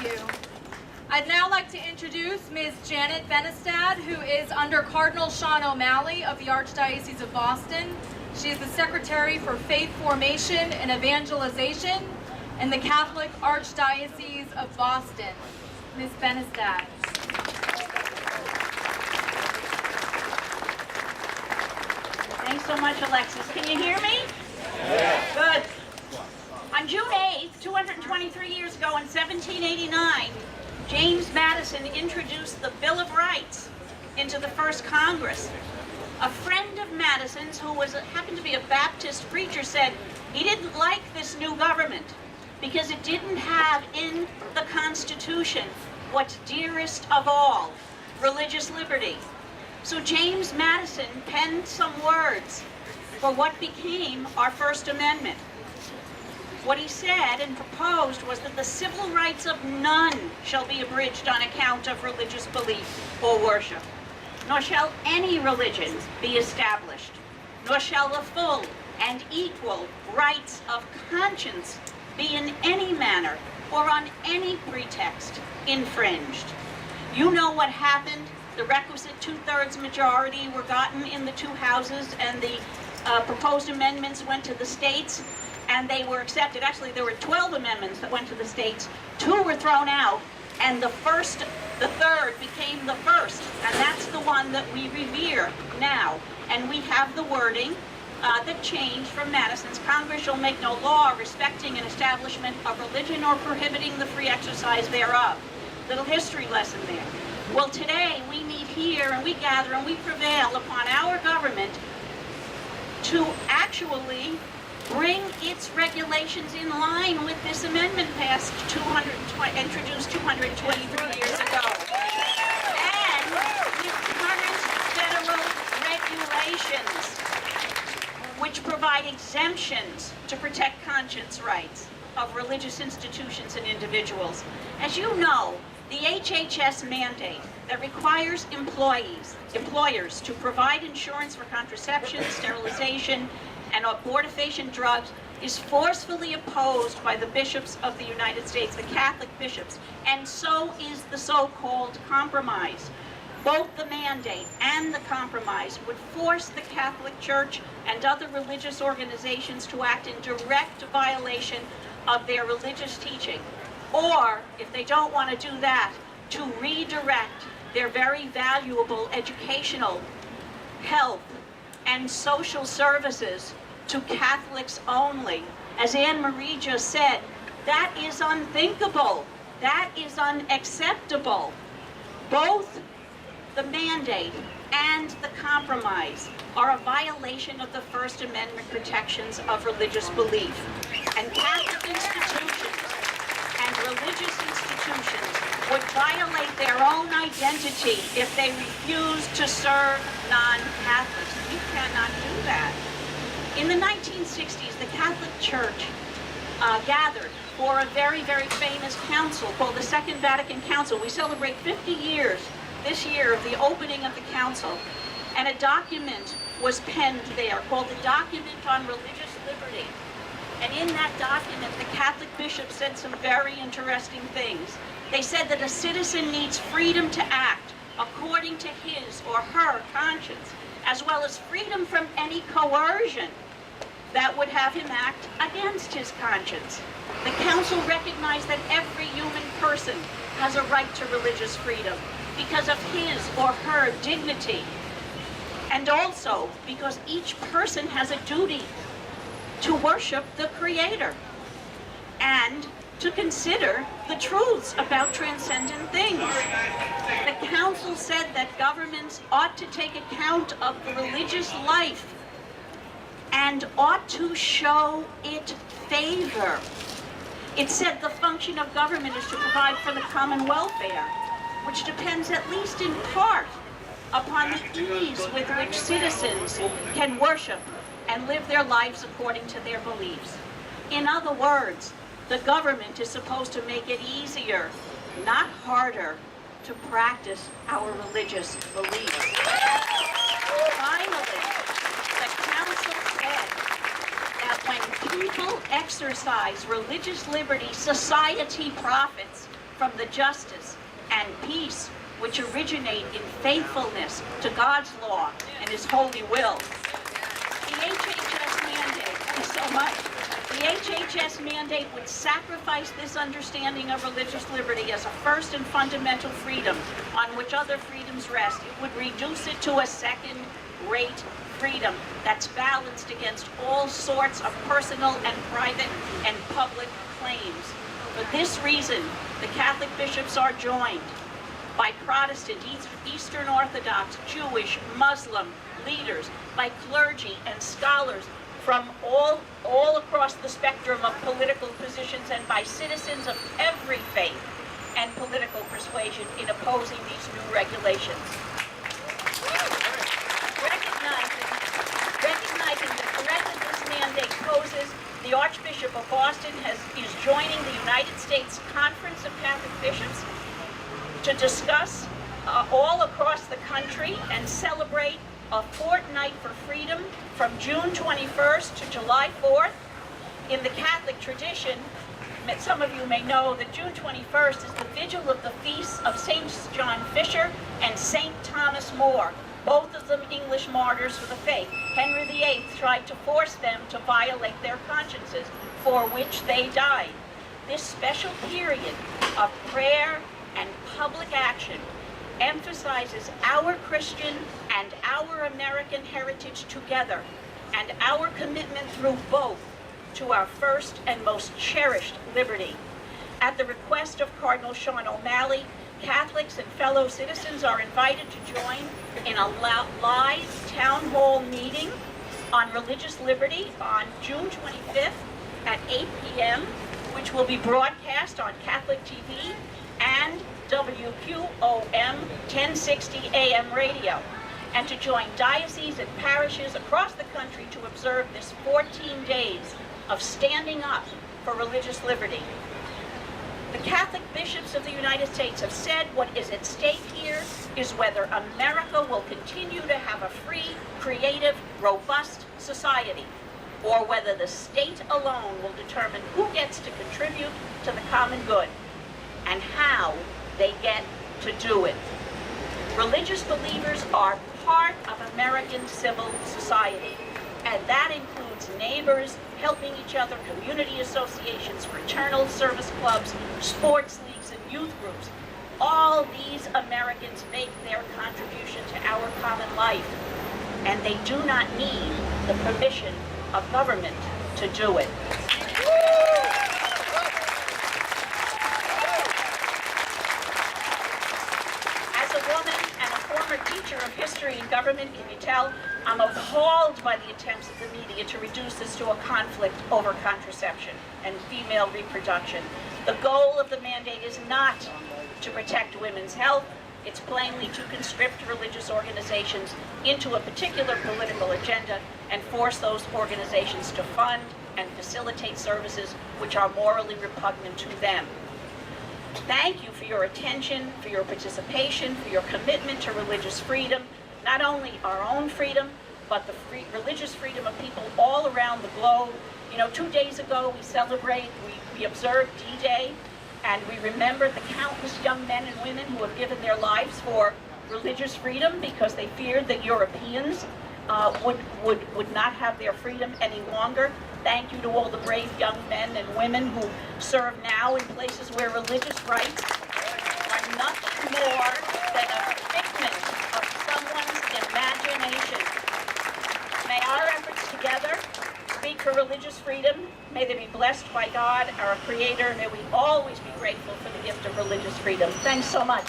you. I'd now like to introduce Ms. Janet Benistad, who is under Cardinal Sean O'Malley of the Archdiocese of Boston. She is the Secretary for Faith Formation and Evangelization in the Catholic Archdiocese of Boston. Ms. Benistad. Thanks so much, Alexis. Can you hear me? Yeah. Good. On June 8th, 223 years ago in 1789, James Madison introduced the Bill of Rights into the first Congress. A friend of Madison's, who happened to be a Baptist preacher, said he didn't like this new government because it didn't have in the Constitution what's dearest of all, religious liberty. So James Madison penned some words for what became our First Amendment. What he said and proposed was that the civil rights of none shall be abridged on account of religious belief or worship, nor shall any religion be established, nor shall the full and equal rights of conscience be in any manner or on any pretext infringed. You know what happened. The requisite 2/3 majority were gotten in the two houses, and the proposed amendments went to the states, and they were accepted. Actually, there were 12 amendments that went to the states. 2 were thrown out, and the third became the first, and that's the one that we revere now. And we have the wording that changed from Madison's: Congress shall make no law respecting an establishment of religion or prohibiting the free exercise thereof. Little history lesson there. Well, today we meet here and we gather and we prevail upon our government to actually bring its regulations in line with this amendment passed introduced 223 years ago. And with current federal regulations, which provide exemptions to protect conscience rights of religious institutions and individuals. As you know, the HHS mandate that requires employers to provide insurance for contraception, sterilization, and abortifacient drugs is forcefully opposed by the bishops of the United States, the Catholic bishops, and so is the so-called compromise. Both the mandate and the compromise would force the Catholic Church and other religious organizations to act in direct violation of their religious teaching. Or, if they don't want to do that, to redirect their very valuable educational, health, and social services to Catholics only. As Anne Marie just said, that is unthinkable. That is unacceptable. Both the mandate and the compromise are a violation of the First Amendment protections of religious belief. And Catholic institutions and religious institutions would violate their own identity if they refuse to serve non-Catholics. We cannot do that. In the 1960s, the Catholic Church gathered for a very, very famous council called the Second Vatican Council. We celebrate 50 years this year of the opening of the council, and a document was penned there called the Document on Religious Liberty. And in that document, the Catholic bishops said some very interesting things. They said that a citizen needs freedom to act according to his or her conscience, as well as freedom from any coercion that would have him act against his conscience. The council recognized that every human person has a right to religious freedom because of his or her dignity, and also because each person has a duty to worship the Creator and to consider the truths about transcendent things. The council said that governments ought to take account of the religious life and ought to show it favor. It said the function of government is to provide for the common welfare, which depends at least in part upon the ease with which citizens can worship and live their lives according to their beliefs. In other words, the government is supposed to make it easier, not harder, to practice our religious beliefs. Finally, the council said that when people exercise religious liberty, society profits from the justice and peace which originate in faithfulness to God's law and His holy will. The HHS mandate, thanks so much. The HHS mandate would sacrifice this understanding of religious liberty as a first and fundamental freedom on which other freedoms rest. It would reduce it to a second-rate freedom that's balanced against all sorts of personal and private and public claims. For this reason, the Catholic bishops are joined by Protestant, Eastern Orthodox, Jewish, Muslim leaders, by clergy and scholars from all across the spectrum of political positions, and by citizens of every faith and political persuasion in opposing these new regulations. Recognizing the threat that this mandate poses, the Archbishop of Boston is joining the United States Conference of Catholic Bishops to discuss all across the country and celebrate a fortnight for freedom from June 21st to July 4th. In the Catholic tradition, some of you may know that June 21st is the vigil of the feasts of St. John Fisher and St. Thomas More, both of them English martyrs for the faith. Henry VIII tried to force them to violate their consciences, for which they died. This special period of prayer and public action emphasizes our Christian and our American heritage together, and our commitment through both to our first and most cherished liberty. At the request of Cardinal Sean O'Malley, Catholics and fellow citizens are invited to join in a live town hall meeting on religious liberty on June 25th at 8 p.m., which will be broadcast on Catholic TV and WQOM 1060 AM radio, and to join dioceses and parishes across the country to observe this 14 days of standing up for religious liberty. The Catholic bishops of the United States have said what is at stake here is whether America will continue to have a free, creative, robust society, or whether the state alone will determine who gets to contribute to the common good and how they get to do it. Religious believers are part of American civil society, and that includes neighbors, helping each other, community associations, fraternal service clubs, sports leagues, and youth groups. All these Americans make their contribution to our common life, and they do not need the permission of government to do it. Teacher of history and government, can you tell? I'm appalled by the attempts of the media to reduce this to a conflict over contraception and female reproduction. The goal of the mandate is not to protect women's health. It's plainly to conscript religious organizations into a particular political agenda and force those organizations to fund and facilitate services which are morally repugnant to them. Thank you for your attention, for your participation, for your commitment to religious freedom, not only our own freedom, but the religious freedom of people all around the globe. You know, 2 days ago we observed D-Day, and we remembered the countless young men and women who have given their lives for religious freedom because they feared that Europeans would not have their freedom any longer. Thank you to all the brave young men and women who serve now in places where religious rights are nothing more than a figment of someone's imagination. May our efforts together speak for religious freedom. May they be blessed by God, our Creator. May we always be grateful for the gift of religious freedom. Thanks so much.